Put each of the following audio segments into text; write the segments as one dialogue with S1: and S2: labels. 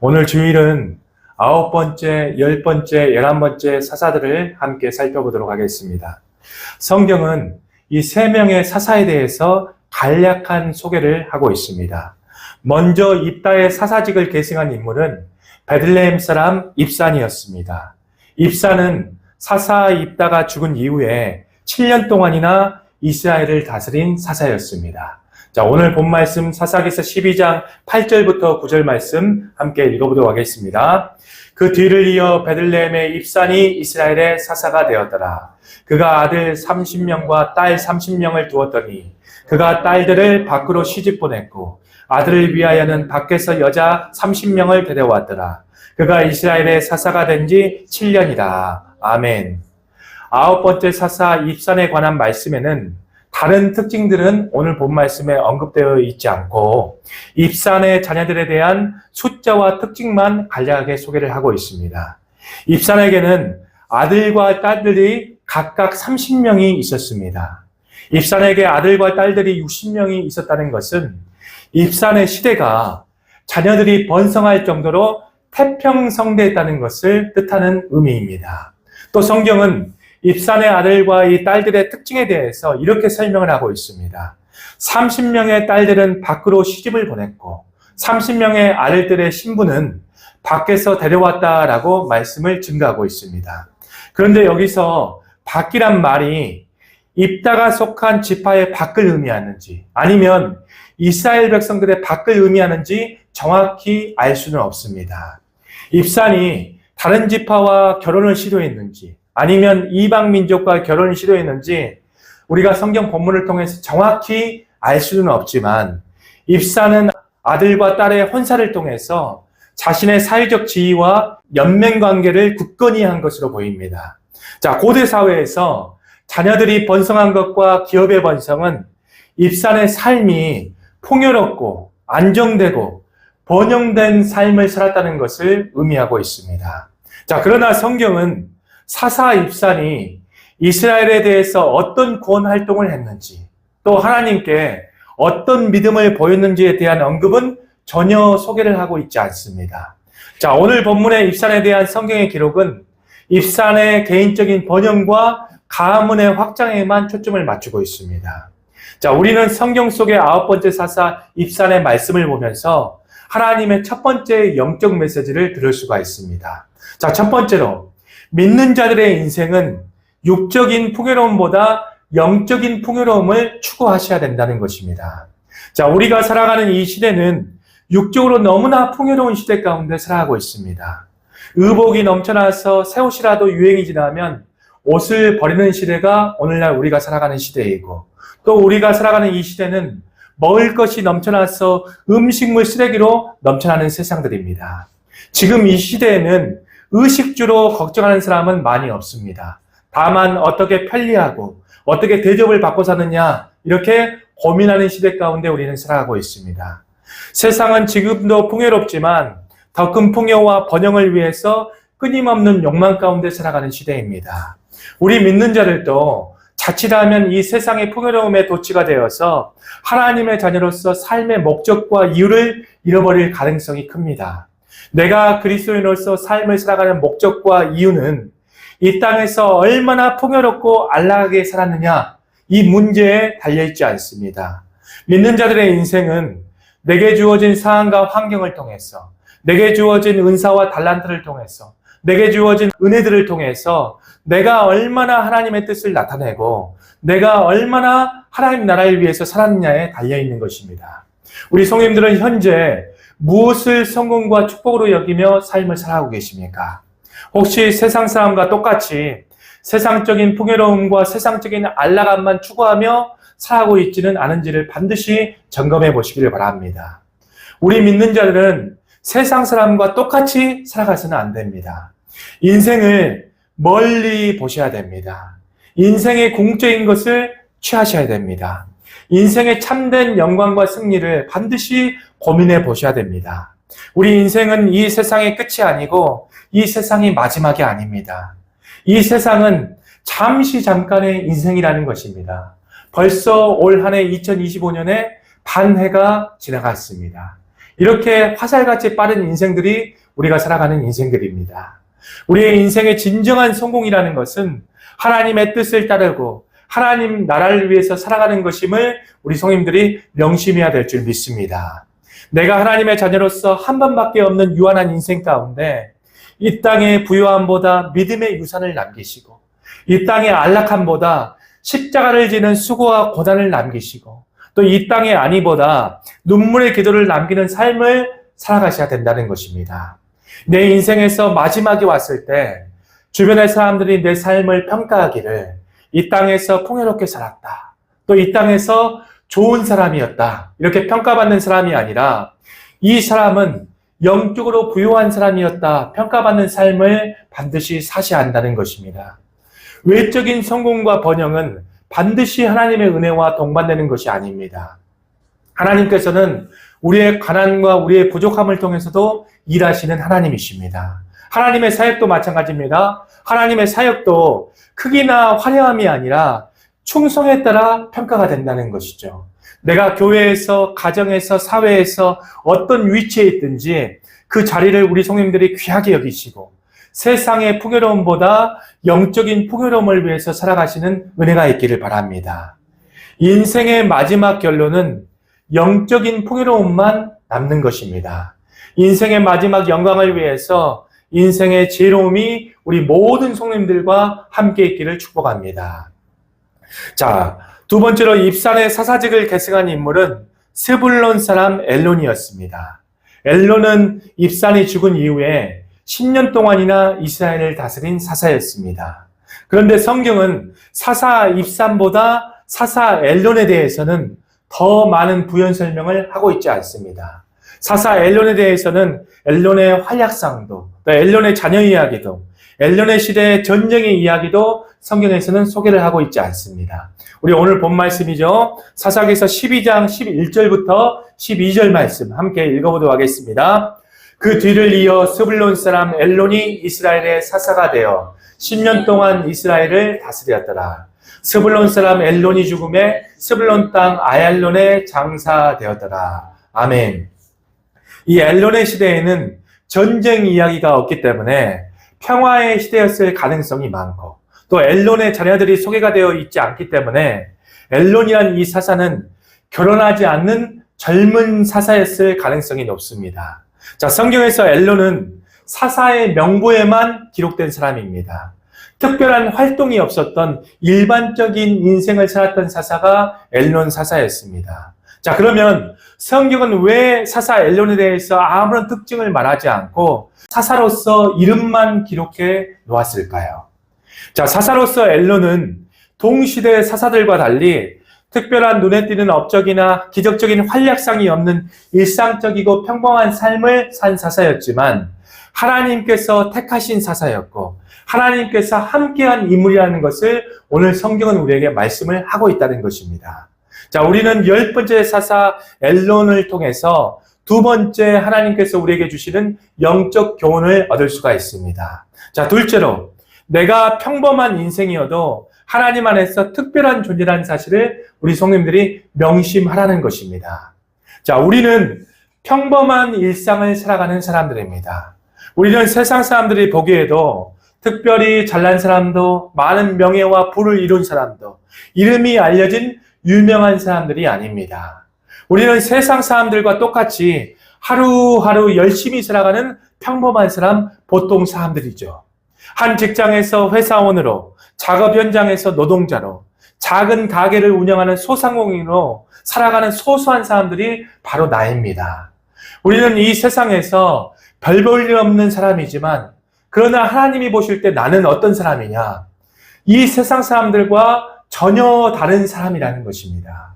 S1: 오늘 주일은 9번째, 10번째, 11번째 사사들을 함께 살펴보도록 하겠습니다. 성경은 이 3명의 사사에 대해서 간략한 소개를 하고 있습니다. 먼저 입다의 사사직을 계승한 인물은 베들레헴 사람 입산이었습니다. 입산은 사사 입다가 죽은 이후에 7년 동안이나 이스라엘을 다스린 사사였습니다. 자, 오늘 본 말씀 사사기서 12장 8절부터 9절 말씀 함께 읽어보도록 하겠습니다. 그 뒤를 이어 베들레헴의 입산이 이스라엘의 사사가 되었더라. 그가 아들 30명과 딸 30명을 두었더니 그가 딸들을 밖으로 시집 보냈고 아들을 위하여는 밖에서 여자 30명을 데려왔더라. 그가 이스라엘의 사사가 된 지 7년이다. 아멘. 9번째 사사 입산에 관한 말씀에는 다른 특징들은 오늘 본 말씀에 언급되어 있지 않고 입산의 자녀들에 대한 숫자와 특징만 간략하게 소개를 하고 있습니다. 입산에게는 아들과 딸들이 각각 30명이 있었습니다. 입산에게 아들과 딸들이 60명이 있었다는 것은 입산의 시대가 자녀들이 번성할 정도로 태평성대했다는 것을 뜻하는 의미입니다. 또 성경은 입산의 아들과 이 딸들의 특징에 대해서 이렇게 설명을 하고 있습니다. 30명의 딸들은 밖으로 시집을 보냈고 30명의 아들들의 신부는 밖에서 데려왔다라고 말씀을 증가하고 있습니다. 그런데 여기서 밖이란 말이 입다가 속한 지파의 밖을 의미하는지 아니면 이스라엘 백성들의 밖을 의미하는지 정확히 알 수는 없습니다. 입산이 다른 지파와 결혼을 시도했는지 아니면 이방 민족과 결혼을 시도했는지 우리가 성경 본문을 통해서 정확히 알 수는 없지만 입산은 아들과 딸의 혼사를 통해서 자신의 사회적 지위와 연맹 관계를 굳건히 한 것으로 보입니다. 자, 고대 사회에서 자녀들이 번성한 것과 기업의 번성은 입산의 삶이 풍요롭고 안정되고 번영된 삶을 살았다는 것을 의미하고 있습니다. 자, 그러나 성경은 사사 입산이 이스라엘에 대해서 어떤 구원 활동을 했는지 또 하나님께 어떤 믿음을 보였는지에 대한 언급은 전혀 소개를 하고 있지 않습니다. 자, 오늘 본문의 입산에 대한 성경의 기록은 입산의 개인적인 번영과 가문의 확장에만 초점을 맞추고 있습니다. 자, 우리는 성경 속의 9번째 사사 입산의 말씀을 보면서 하나님의 첫 번째 영적 메시지를 들을 수가 있습니다. 자, 첫 번째로 믿는 자들의 인생은 육적인 풍요로움보다 영적인 풍요로움을 추구하셔야 된다는 것입니다. 자, 우리가 살아가는 이 시대는 육적으로 너무나 풍요로운 시대 가운데 살아가고 있습니다. 의복이 넘쳐나서 새 옷이라도 유행이 지나면 옷을 버리는 시대가 오늘날 우리가 살아가는 시대이고 또 우리가 살아가는 이 시대는 먹을 것이 넘쳐나서 음식물 쓰레기로 넘쳐나는 세상들입니다. 지금 이 시대에는 의식주로 걱정하는 사람은 많이 없습니다. 다만 어떻게 편리하고 어떻게 대접을 받고 사느냐 이렇게 고민하는 시대 가운데 우리는 살아가고 있습니다. 세상은 지금도 풍요롭지만 더 큰 풍요와 번영을 위해서 끊임없는 욕망 가운데 살아가는 시대입니다. 우리 믿는 자들도 자칫하면 이 세상의 풍요로움에 도취가 되어서 하나님의 자녀로서 삶의 목적과 이유를 잃어버릴 가능성이 큽니다. 내가 그리스도인으로서 삶을 살아가는 목적과 이유는 이 땅에서 얼마나 풍요롭고 안락하게 살았느냐 이 문제에 달려있지 않습니다. 믿는 자들의 인생은 내게 주어진 상황과 환경을 통해서 내게 주어진 은사와 달란트를 통해서 내게 주어진 은혜들을 통해서 내가 얼마나 하나님의 뜻을 나타내고 내가 얼마나 하나님 나라를 위해서 살았느냐에 달려있는 것입니다. 우리 성도님들은 현재 무엇을 성공과 축복으로 여기며 삶을 살아가고 계십니까? 혹시 세상 사람과 똑같이 세상적인 풍요로움과 세상적인 안락함만 추구하며 살아가고 있지는 않은지를 반드시 점검해 보시기를 바랍니다. 우리 믿는 자들은 세상 사람과 똑같이 살아가서는 안 됩니다. 인생을 멀리 보셔야 됩니다. 인생의 공적인 것을 취하셔야 됩니다. 인생의 참된 영광과 승리를 반드시 고민해 보셔야 됩니다. 우리 인생은 이 세상의 끝이 아니고 이 세상이 마지막이 아닙니다. 이 세상은 잠깐의 인생이라는 것입니다. 벌써 올 한 해 2025년에 반해가 지나갔습니다. 이렇게 화살같이 빠른 인생들이 우리가 살아가는 인생들입니다. 우리의 인생의 진정한 성공이라는 것은 하나님의 뜻을 따르고 하나님 나라를 위해서 살아가는 것임을 우리 성님들이 명심해야 될 줄 믿습니다. 내가 하나님의 자녀로서 한 번밖에 없는 유한한 인생 가운데 이 땅의 부요함보다 믿음의 유산을 남기시고 이 땅의 안락함보다 십자가를 지는 수고와 고난을 남기시고 또 이 땅의 안위보다 눈물의 기도를 남기는 삶을 살아가셔야 된다는 것입니다. 내 인생에서 마지막이 왔을 때 주변의 사람들이 내 삶을 평가하기를 이 땅에서 풍요롭게 살았다. 또 이 땅에서 좋은 사람이었다. 이렇게 평가받는 사람이 아니라 이 사람은 영적으로 부유한 사람이었다. 평가받는 삶을 반드시 사셔야 한다는 것입니다. 외적인 성공과 번영은 반드시 하나님의 은혜와 동반되는 것이 아닙니다. 하나님께서는 우리의 가난과 우리의 부족함을 통해서도 일하시는 하나님이십니다. 하나님의 사역도 마찬가지입니다. 하나님의 사역도 크기나 화려함이 아니라 충성에 따라 평가가 된다는 것이죠. 내가 교회에서, 가정에서, 사회에서 어떤 위치에 있든지 그 자리를 우리 성님들이 귀하게 여기시고 세상의 풍요로움보다 영적인 풍요로움을 위해서 살아가시는 은혜가 있기를 바랍니다. 인생의 마지막 결론은 영적인 풍요로움만 남는 것입니다. 인생의 마지막 영광을 위해서 인생의 지혜로움이 우리 모든 성님들과 함께 있기를 축복합니다. 자, 두 번째로 입산의 사사직을 계승한 인물은 스불론 사람 엘론이었습니다. 엘론은 입산이 죽은 이후에 10년 동안이나 이스라엘을 다스린 사사였습니다. 그런데 성경은 사사 입산보다 사사 엘론에 대해서는 더 많은 부연 설명을 하고 있지 않습니다. 사사 엘론에 대해서는 엘론의 활약상도, 또 엘론의 자녀 이야기도, 엘론의 시대의 전쟁의 이야기도 성경에서는 소개를 하고 있지 않습니다. 우리 오늘 본 말씀이죠. 사사기서 12장 11절부터 12절 말씀 함께 읽어보도록 하겠습니다. 그 뒤를 이어 스불론 사람 엘론이 이스라엘의 사사가 되어 10년 동안 이스라엘을 다스렸더라. 스불론 사람 엘론이 죽음에 스불론 땅 아얄론에 장사되었더라. 아멘. 이 엘론의 시대에는 전쟁 이야기가 없기 때문에 평화의 시대였을 가능성이 많고 또 엘론의 자녀들이 소개가 되어 있지 않기 때문에 엘론이란 이 사사는 결혼하지 않는 젊은 사사였을 가능성이 높습니다. 자, 성경에서 엘론은 사사의 명부에만 기록된 사람입니다. 특별한 활동이 없었던 일반적인 인생을 살았던 사사가 엘론 사사였습니다. 자, 그러면 성경은 왜 사사 엘론에 대해서 아무런 특징을 말하지 않고 사사로서 이름만 기록해 놓았을까요? 자, 사사로서 엘론은 동시대 사사들과 달리 특별한 눈에 띄는 업적이나 기적적인 활약상이 없는 일상적이고 평범한 삶을 산 사사였지만 하나님께서 택하신 사사였고 하나님께서 함께한 인물이라는 것을 오늘 성경은 우리에게 말씀을 하고 있다는 것입니다. 자, 우리는 10번째 사사 엘론을 통해서 두 번째 하나님께서 우리에게 주시는 영적 교훈을 얻을 수가 있습니다. 자, 둘째로 내가 평범한 인생이어도 하나님 안에서 특별한 존재라는 사실을 우리 성님들이 명심하라는 것입니다. 자, 우리는 평범한 일상을 살아가는 사람들입니다. 우리는 세상 사람들이 보기에도 특별히 잘난 사람도 많은 명예와 부를 이룬 사람도 이름이 알려진 유명한 사람들이 아닙니다. 우리는 세상 사람들과 똑같이 하루하루 열심히 살아가는 평범한 사람, 보통 사람들이죠. 한 직장에서 회사원으로, 작업 현장에서 노동자로, 작은 가게를 운영하는 소상공인으로 살아가는 소소한 사람들이 바로 나입니다. 우리는 이 세상에서 별 볼 일 없는 사람이지만 그러나 하나님이 보실 때 나는 어떤 사람이냐? 이 세상 사람들과 전혀 다른 사람이라는 것입니다.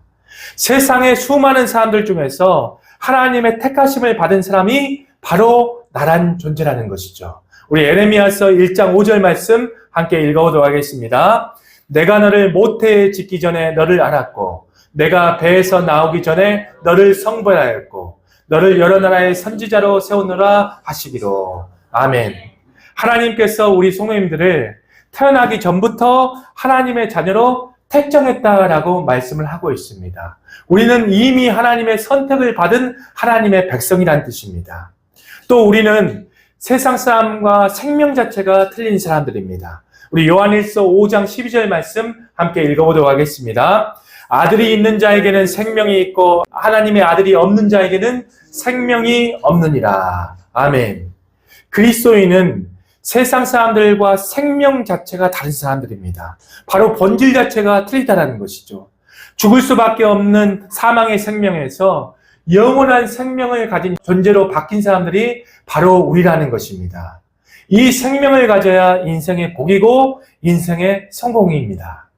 S1: 세상의 수많은 사람들 중에서 하나님의 택하심을 받은 사람이 바로 나란 존재라는 것이죠. 우리 에레미야서 1장 5절 말씀 함께 읽어보도록 하겠습니다. 내가 너를 모태에 짓기 전에 너를 알았고 내가 배에서 나오기 전에 너를 성별하였고 너를 여러 나라의 선지자로 세우노라 하시기로. 아멘. 하나님께서 우리 성도님들을 태어나기 전부터 하나님의 자녀로 택정했다라고 말씀을 하고 있습니다. 우리는 이미 하나님의 선택을 받은 하나님의 백성이란 뜻입니다. 또 우리는 세상 사람과 생명 자체가 틀린 사람들입니다. 우리 요한일서 5장 12절 말씀 함께 읽어보도록 하겠습니다. 아들이 있는 자에게는 생명이 있고 하나님의 아들이 없는 자에게는 생명이 없느니라. 아멘. 그리스도인은 세상 사람들과 생명 자체가 다른 사람들입니다. 바로 본질 자체가 틀리다라는 것이죠. 죽을 수밖에 없는 사망의 생명에서 영원한 생명을 가진 존재로 바뀐 사람들이 바로 우리라는 것입니다. 이 생명을 가져야 인생의 복이고 인생의 성공입니다.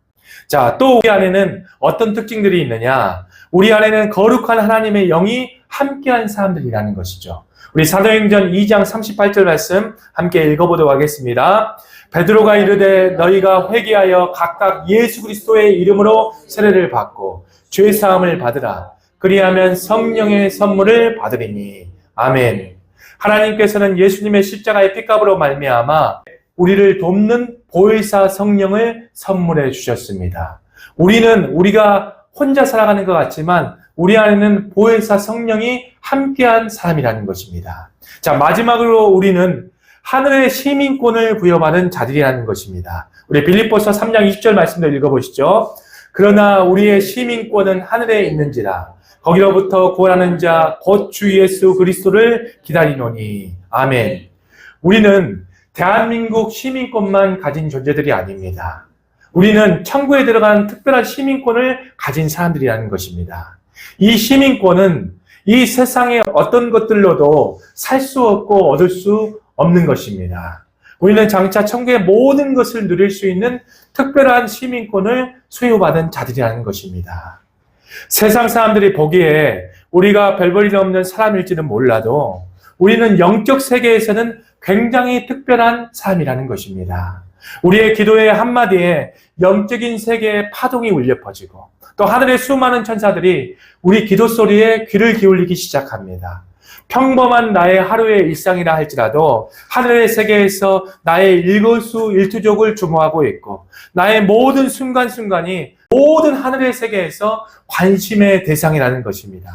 S1: 자, 또 우리 안에는 어떤 특징들이 있느냐? 우리 안에는 거룩한 하나님의 영이 함께한 사람들이라는 것이죠. 우리 사도행전 2장 38절 말씀 함께 읽어보도록 하겠습니다. 베드로가 이르되 너희가 회개하여 각각 예수 그리스도의 이름으로 세례를 받고 죄 사함을 받으라. 그리하면 성령의 선물을 받으리니. 아멘. 하나님께서는 예수님의 십자가의 피값으로 말미암아 우리를 돕는 보혜사 성령을 선물해 주셨습니다. 우리가 혼자 살아가는 것 같지만 우리 안에는 보혜사 성령이 함께한 사람이라는 것입니다. 자, 마지막으로 우리는 하늘의 시민권을 부여받은 자들이라는 것입니다. 우리 빌립보서 3장 20절 말씀도 읽어보시죠. 그러나 우리의 시민권은 하늘에 있는지라 거기로부터 구원하는 자 곧 주 예수 그리스도를 기다리노니. 아멘. 우리는 대한민국 시민권만 가진 존재들이 아닙니다. 우리는 천국에 들어간 특별한 시민권을 가진 사람들이라는 것입니다. 이 시민권은 이 세상의 어떤 것들로도 살 수 없고 얻을 수 없는 것입니다. 우리는 장차 천국의 모든 것을 누릴 수 있는 특별한 시민권을 소유받은 자들이라는 것입니다. 세상 사람들이 보기에 우리가 별 볼 일 없는 사람일지는 몰라도 우리는 영적 세계에서는 굉장히 특별한 사람이라는 것입니다. 우리의 기도의 한마디에 영적인 세계의 파동이 울려 퍼지고 또 하늘의 수많은 천사들이 우리 기도 소리에 귀를 기울이기 시작합니다. 평범한 나의 하루의 일상이라 할지라도 하늘의 세계에서 나의 일거수일투족을 주모하고 있고 나의 모든 순간순간이 모든 하늘의 세계에서 관심의 대상이라는 것입니다.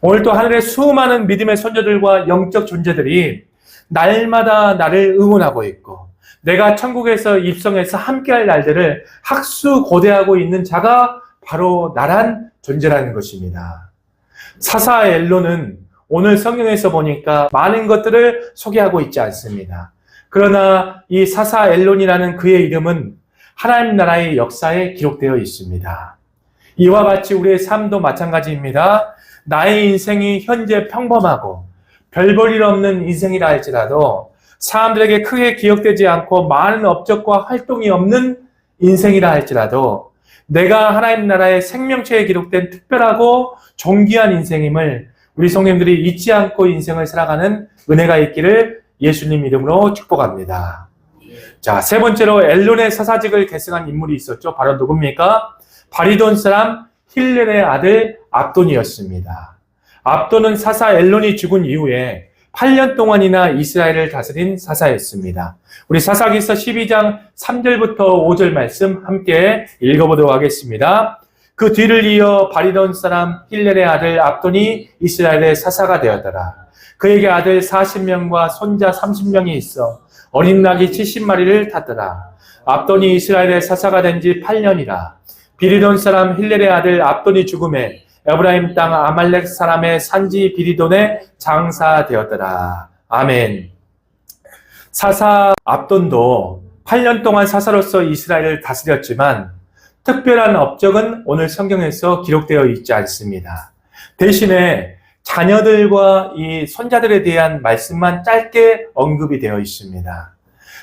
S1: 오늘도 하늘의 수많은 믿음의 선조들과 영적 존재들이 날마다 나를 응원하고 있고 내가 천국에서 입성해서 함께할 날들을 학수고대하고 있는 자가 바로 나란 존재라는 것입니다. 사사 엘론은 오늘 성경에서 보니까 많은 것들을 소개하고 있지 않습니다. 그러나 이 사사 엘론이라는 그의 이름은 하나님 나라의 역사에 기록되어 있습니다. 이와 같이 우리의 삶도 마찬가지입니다. 나의 인생이 현재 평범하고 별 볼 일 없는 인생이라 할지라도 사람들에게 크게 기억되지 않고 많은 업적과 활동이 없는 인생이라 할지라도 내가 하나님 나라의 생명체에 기록된 특별하고 존귀한 인생임을 우리 성도님들이 잊지 않고 인생을 살아가는 은혜가 있기를 예수님 이름으로 축복합니다. 자, 세 번째로 엘론의 사사직을 계승한 인물이 있었죠. 바로 누굽니까? 바리돈 사람 힐렐의 아들 압돈이었습니다. 압돈은 사사 엘론이 죽은 이후에 8년 동안이나 이스라엘을 다스린 사사였습니다. 우리 사사기서 12장 3절부터 5절 말씀 함께 읽어보도록 하겠습니다. 그 뒤를 이어 바리돈 사람 힐렐의 아들 압돈이 이스라엘의 사사가 되었더라. 그에게 아들 40명과 손자 30명이 있어 어린 낙이 70마리를 탔더라. 압돈이 이스라엘의 사사가 된 지 8년이라. 비리돈 사람 힐렐의 아들 압돈이 죽음에 에브라임 땅 아말렉 사람의 산지 비리돈에 장사되었더라. 아멘. 사사 압돈도 8년 동안 사사로서 이스라엘을 다스렸지만 특별한 업적은 오늘 성경에서 기록되어 있지 않습니다. 대신에 자녀들과 이 손자들에 대한 말씀만 짧게 언급이 되어 있습니다.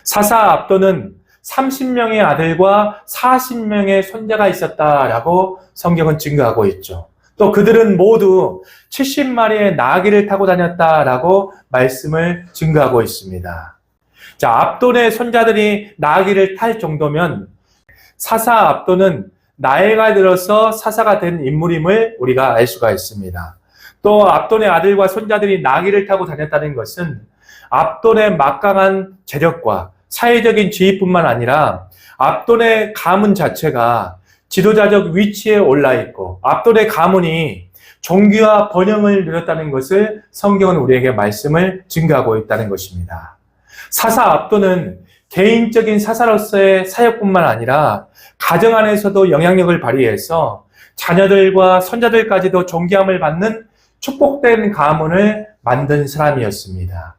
S1: 사사 압돈은 30명의 아들과 40명의 손자가 있었다라고 성경은 증거하고 있죠. 또 그들은 모두 70마리의 나귀를 타고 다녔다라고 말씀을 증거하고 있습니다. 자, 압돈의 손자들이 나귀를 탈 정도면 사사 압돈은 나이가 들어서 사사가 된 인물임을 우리가 알 수가 있습니다. 또 압돈의 아들과 손자들이 나귀를 타고 다녔다는 것은 압돈의 막강한 재력과 사회적인 지위뿐만 아니라 압돈의 가문 자체가 지도자적 위치에 올라 있고 압돌의 가문이 종기와 번영을 누렸다는 것을 성경은 우리에게 말씀을 증거하고 있다는 것입니다. 사사 압도는 개인적인 사사로서의 사역뿐만 아니라 가정 안에서도 영향력을 발휘해서 자녀들과 손자들까지도 존귀함을 받는 축복된 가문을 만든 사람이었습니다.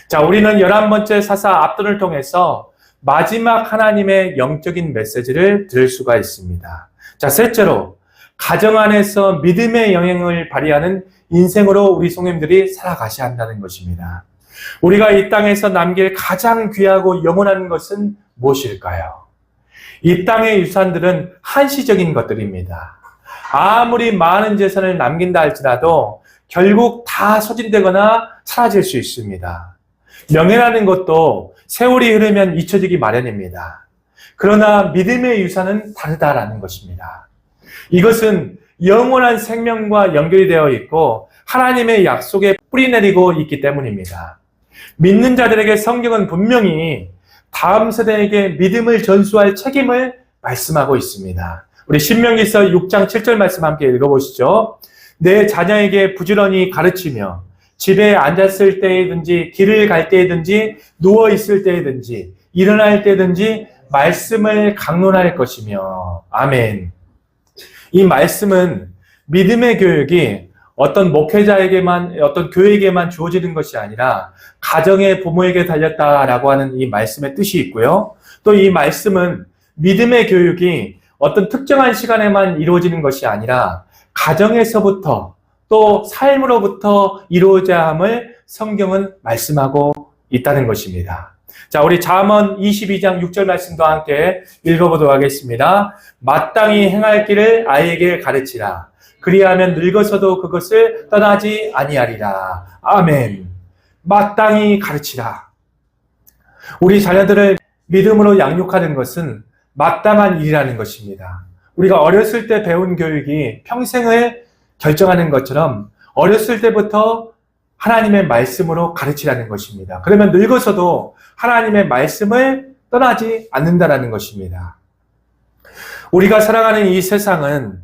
S1: 자, 우리는 11번째 사사 압돈을 통해서 마지막 하나님의 영적인 메시지를 들을 수가 있습니다. 자, 셋째로 가정 안에서 믿음의 영향을 발휘하는 인생으로 우리 성도님들이 살아가셔야 한다는 것입니다. 우리가 이 땅에서 남길 가장 귀하고 영원한 것은 무엇일까요? 이 땅의 유산들은 한시적인 것들입니다. 아무리 많은 재산을 남긴다 할지라도 결국 다 소진되거나 사라질 수 있습니다. 명예라는 것도 세월이 흐르면 잊혀지기 마련입니다. 그러나 믿음의 유산은 다르다라는 것입니다. 이것은 영원한 생명과 연결이 되어 있고 하나님의 약속에 뿌리 내리고 있기 때문입니다. 믿는 자들에게 성경은 분명히 다음 세대에게 믿음을 전수할 책임을 말씀하고 있습니다. 우리 신명기서 6장 7절 말씀 함께 읽어보시죠. 내 자녀에게 부지런히 가르치며 집에 앉았을 때이든지 길을 갈 때이든지 누워있을 때이든지 일어날 때든지 말씀을 강론할 것이며. 아멘. 이 말씀은 믿음의 교육이 어떤 목회자에게만, 어떤 교회에게만 주어지는 것이 아니라 가정의 부모에게 달렸다라고 하는 이 말씀의 뜻이 있고요. 또 이 말씀은 믿음의 교육이 어떤 특정한 시간에만 이루어지는 것이 아니라 가정에서부터 또 삶으로부터 이루어져야 함을 성경은 말씀하고 있다는 것입니다. 자, 우리 잠언 22장 6절 말씀도 함께 읽어보도록 하겠습니다. 마땅히 행할 길을 아이에게 가르치라. 그리하면 늙어서도 그것을 떠나지 아니하리라. 아멘. 마땅히 가르치라. 우리 자녀들을 믿음으로 양육하는 것은 마땅한 일이라는 것입니다. 우리가 어렸을 때 배운 교육이 평생을 결정하는 것처럼 어렸을 때부터 하나님의 말씀으로 가르치라는 것입니다. 그러면 늙어서도 하나님의 말씀을 떠나지 않는다는 것입니다. 우리가 살아가는 이 세상은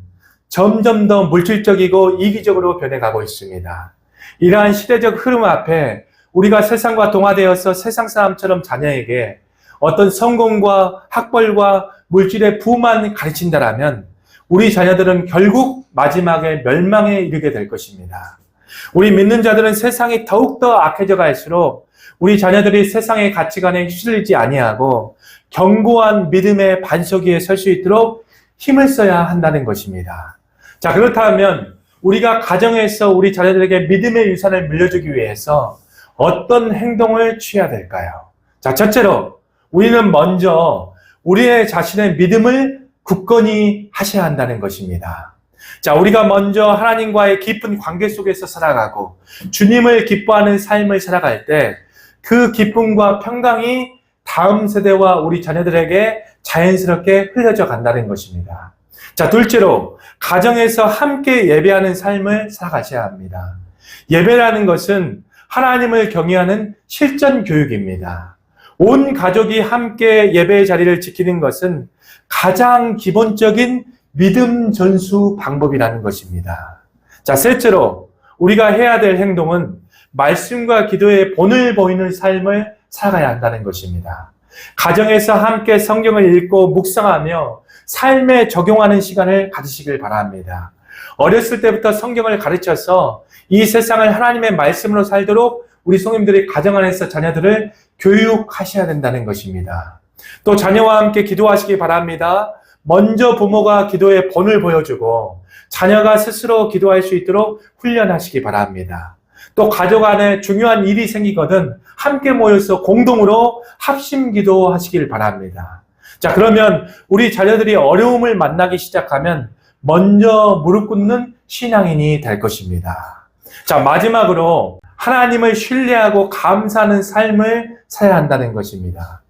S1: 점점 더 물질적이고 이기적으로 변해가고 있습니다. 이러한 시대적 흐름 앞에 우리가 세상과 동화되어서 세상 사람처럼 자녀에게 어떤 성공과 학벌과 물질의 부만 가르친다라면 우리 자녀들은 결국 마지막에 멸망에 이르게 될 것입니다. 우리 믿는 자들은 세상이 더욱더 악해져 갈수록 우리 자녀들이 세상의 가치관에 휩쓸리지 아니하고 견고한 믿음의 반석 위에 설 수 있도록 힘을 써야 한다는 것입니다. 자, 그렇다면 우리가 가정에서 우리 자녀들에게 믿음의 유산을 물려주기 위해서 어떤 행동을 취해야 될까요? 자, 첫째로 우리는 먼저 우리의 자신의 믿음을 굳건히 하셔야 한다는 것입니다. 자, 우리가 먼저 하나님과의 깊은 관계 속에서 살아가고 주님을 기뻐하는 삶을 살아갈 때 그 기쁨과 평강이 다음 세대와 우리 자녀들에게 자연스럽게 흘려져 간다는 것입니다. 자, 둘째로 가정에서 함께 예배하는 삶을 살아가셔야 합니다. 예배라는 것은 하나님을 경외하는 실전 교육입니다. 온 가족이 함께 예배의 자리를 지키는 것은 가장 기본적인 믿음 전수 방법이라는 것입니다. 자, 셋째로 우리가 해야 될 행동은 말씀과 기도의 본을 보이는 삶을 살아가야 한다는 것입니다. 가정에서 함께 성경을 읽고 묵상하며 삶에 적용하는 시간을 가지시길 바랍니다. 어렸을 때부터 성경을 가르쳐서 이 세상을 하나님의 말씀으로 살도록 우리 성도님들이 가정 안에서 자녀들을 교육하셔야 된다는 것입니다. 또 자녀와 함께 기도하시기 바랍니다. 먼저 부모가 기도의 본을 보여주고 자녀가 스스로 기도할 수 있도록 훈련하시기 바랍니다. 또 가족 안에 중요한 일이 생기거든 함께 모여서 공동으로 합심 기도하시길 바랍니다. 자, 그러면 우리 자녀들이 어려움을 만나기 시작하면 먼저 무릎 꿇는 신앙인이 될 것입니다. 자, 마지막으로 하나님을 신뢰하고 감사하는 삶을 살아야 한다는 것입니다.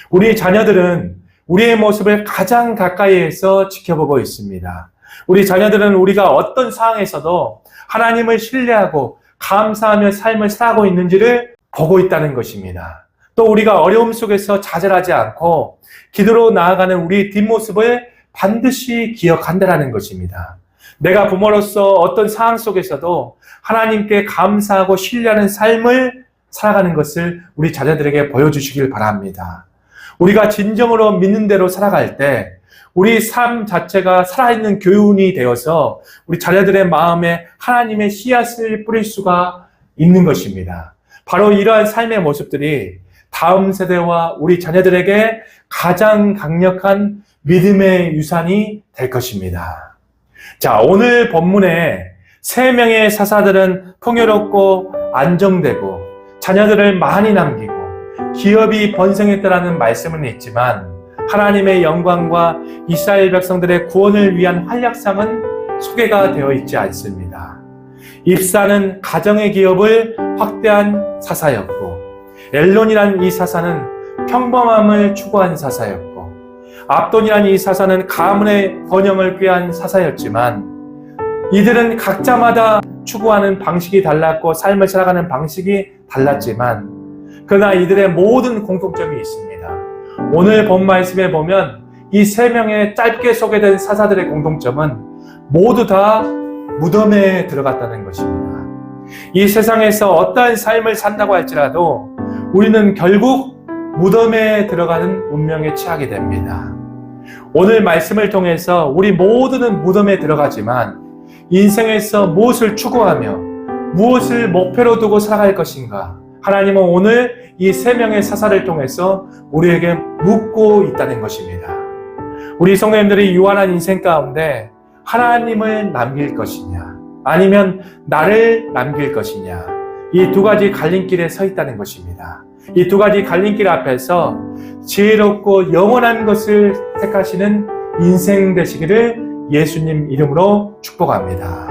S1: 우리 자녀들은 우리의 모습을 가장 가까이에서 지켜보고 있습니다. 우리 자녀들은 우리가 어떤 상황에서도 하나님을 신뢰하고 감사하며 삶을 살아가고 있는지를 보고 있다는 것입니다. 또 우리가 어려움 속에서 좌절하지 않고 기도로 나아가는 우리 뒷모습을 반드시 기억한다라는 것입니다. 내가 부모로서 어떤 상황 속에서도 하나님께 감사하고 신뢰하는 삶을 살아가는 것을 우리 자녀들에게 보여주시길 바랍니다. 우리가 진정으로 믿는 대로 살아갈 때 우리 삶 자체가 살아있는 교훈이 되어서 우리 자녀들의 마음에 하나님의 씨앗을 뿌릴 수가 있는 것입니다. 바로 이러한 삶의 모습들이 다음 세대와 우리 자녀들에게 가장 강력한 믿음의 유산이 될 것입니다. 자, 오늘 본문에 3명의 사사들은 풍요롭고 안정되고 자녀들을 많이 남기고 기업이 번성했다라는 말씀은 있지만 하나님의 영광과 이스라엘 백성들의 구원을 위한 활약상은 소개가 되어 있지 않습니다. 입사는 가정의 기업을 확대한 사사였고 엘론이란 이 사사는 평범함을 추구한 사사였고 압돈이란 이 사사는 가문의 번영을 꾀한 사사였지만 이들은 각자마다 추구하는 방식이 달랐고 삶을 살아가는 방식이 달랐지만 그러나 이들의 모든 공통점이 있습니다. 오늘 본 말씀에 보면 이 3명의 짧게 소개된 사사들의 공통점은 모두 다 무덤에 들어갔다는 것입니다. 이 세상에서 어떠한 삶을 산다고 할지라도 우리는 결국 무덤에 들어가는 운명에 처하게 됩니다. 오늘 말씀을 통해서 우리 모두는 무덤에 들어가지만 인생에서 무엇을 추구하며 무엇을 목표로 두고 살아갈 것인가? 하나님은 오늘 이 3명의 사사를 통해서 우리에게 묻고 있다는 것입니다. 우리 성도님들이 유한한 인생 가운데 하나님을 남길 것이냐 아니면 나를 남길 것이냐 이 두 가지 갈림길에 서 있다는 것입니다. 이 두 가지 갈림길 앞에서 지혜롭고 영원한 것을 택하시는 인생 되시기를 예수님 이름으로 축복합니다.